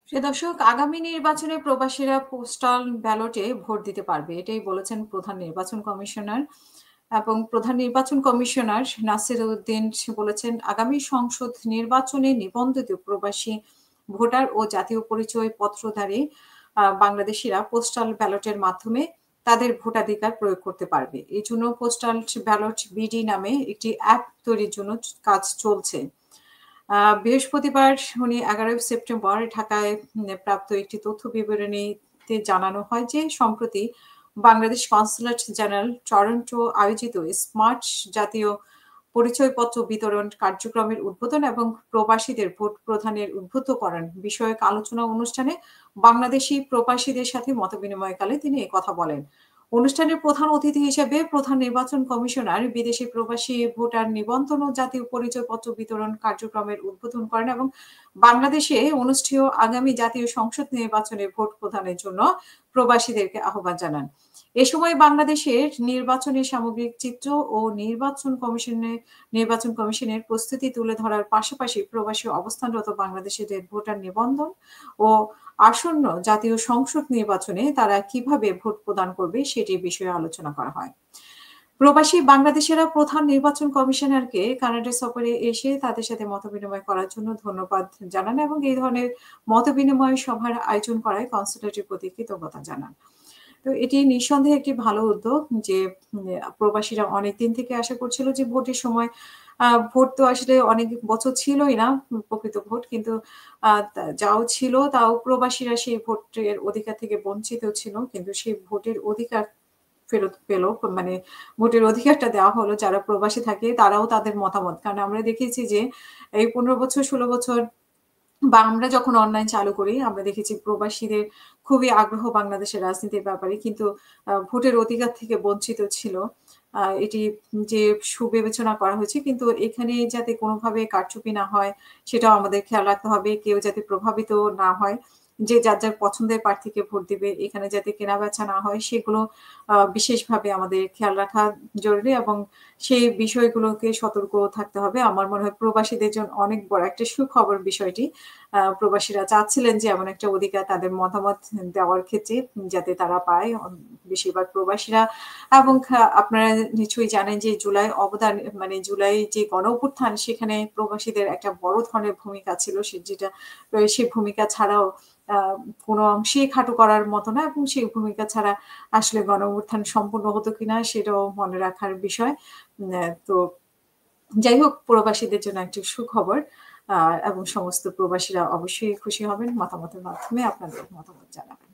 প্রিয় দর্শক, আগামী নির্বাচনে প্রবাসীরা পোস্টাল ব্যালটে ভোট দিতে পারবে। এটাই বলেছেন প্রধান নির্বাচন কমিশনার। এবং প্রধান নির্বাচন কমিশনার নাসির উদ্দিন বলেছেন, আগামী সংসদ নির্বাচনে নিবন্ধিত প্রবাসী ভোটার ও জাতীয় পরিচয় পত্রধারী বাংলাদেশিরা পোস্টাল ব্যালটের মাধ্যমে তাদের ভোটাধিকার প্রয়োগ করতে পারবে। এই জন্য পোস্টাল ব্যালট বিডি নামে একটি অ্যাপ তৈরির জন্য কাজ চলছে। বৃহস্পতিবার 11 সেপ্টেম্বর ঢাকায় প্রাপ্ত একটি তথ্য বিবরণীতে জানানো হয় যে সম্প্রতি বাংলাদেশ কনস্যুলেট জেনারেল টরন্টো আয়োজিত স্মার্ট জাতীয় পরিচয়পত্র বিতরণ কার্যক্রমের উদ্বোধন এবং প্রবাসীদের ভোট প্রদানের উদ্বুদ্ধকরণ বিষয়ক আলোচনা অনুষ্ঠানে বাংলাদেশি প্রবাসীদের সাথে মতবিনিময়কালে তিনি একথা বলেন। অনুষ্ঠানের প্রধান অতিথি হিসেবে প্রধান নির্বাচন কমিশনার বিদেশি প্রবাসী ভোটার নিবন্ধন ও জাতীয় পরিচয়পত্র বিতরণ কার্যক্রমের উদ্বোধন করেন এবং বাংলাদেশে অনুষ্ঠেয় আগামী জাতীয় সংসদ নির্বাচনে ভোট প্রদানের জন্য প্রবাসীদেরকে আহ্বান জানান। এ সময় বাংলাদেশের নির্বাচনের সামগ্রিক চিত্র ও নির্বাচন কমিশনের প্রস্তুতি তুলে ধরার পাশাপাশি প্রবাসী অবস্থানরত বাংলাদেশিদের ভোটার নিবন্ধন ও আসন্ন জাতীয় সংসদ নির্বাচনে তারা কিভাবে ভোট প্রদান করবে সেটির বিষয়ে আলোচনা করা হয়। প্রবাসী বাংলাদেশিরা প্রধান নির্বাচন কমিশনারকে কানাডা সফরে এসে তাদের সাথে মতবিনিময় করার জন্য ধন্যবাদ জানান এবং এই ধরনের মতবিনিময় সভার আয়োজন করায় কনস্যুলেটের প্রতি কৃতজ্ঞতা জানান। তো এটি নিঃসন্দেহে একটি ভালো উদ্যোগ যে প্রবাসীরা অনেকদিন থেকে আশা করছিল যে ভোটের সময় ভোট তো আসলে অনেক বছর ছিলই না প্রকৃত ভোট। কিন্তু যাও ছিল তাও প্রবাসীরা সেই ভোটের অধিকার থেকে বঞ্চিত ছিল। কিন্তু সেই ভোটের অধিকার ফেরত পেল। মানে ভোটের অধিকারটা দেওয়া হলো যারা প্রবাসী থাকে তারাও তাদের মতামত। কারণ আমরা দেখেছি যে এই ১৫ বছর ১৬ বছর বা আমরা যখন অনলাইন চালু করি আমরা দেখেছি প্রবাসীদের খুবই আগ্রহ বাংলাদেশের রাজনীতির ব্যাপারে। কিন্তু ভোটের অধিকার থেকে বঞ্চিত ছিল। এটি যে সুবিবেচনা করা হয়েছে কিন্তু এখানে যাতে কোনোভাবে কারচুপি না হয় সেটাও আমাদের খেয়াল রাখতে হবে। কেউ যাতে প্রভাবিত না হয়। যে যার পছন্দের প্রার্থীকে ভোট দিবে এখানে যাতে কেনাবেচা না হয় সেগুলো বিশেষভাবে আমাদের খেয়াল রাখা জরুরি এবং সেই বিষয়গুলোকে সতর্ক থাকতে হবে। আমার মনে হয় প্রবাসীদের জন্য অনেক বড় একটা সুখবর বিষয়টি। প্রবাসীরা চাচ্ছিলেন যে এমন একটা অধিকার তাদের মতামত দেওয়ার ক্ষেত্রে যাতে তারা পায়। বেশিরভাগ প্রবাসীরা এবং আপনারা নিশ্চয়ই জানেন যে জুলাই যে গণঅভ্যুত্থান সেখানে প্রবাসীদের একটা বড় ধরনের ভূমিকা ছিল। সেই ভূমিকা ছাড়াও আ কোনো অংশেই খাটো করার মতো না এবং সেই ভূমিকা ছাড়া আসলে গণঅভ্যুত্থান সম্পূর্ণ হতো কিনা সেটাও মনে রাখার বিষয়। তো যাই হোক প্রবাসীদের জন্য একটি সুখবর। আ এবং সমস্ত প্রবাসীরা অবশ্যই খুশি হবেন। মতামতের মাধ্যমে আপনাদের মতামত জানাবেন।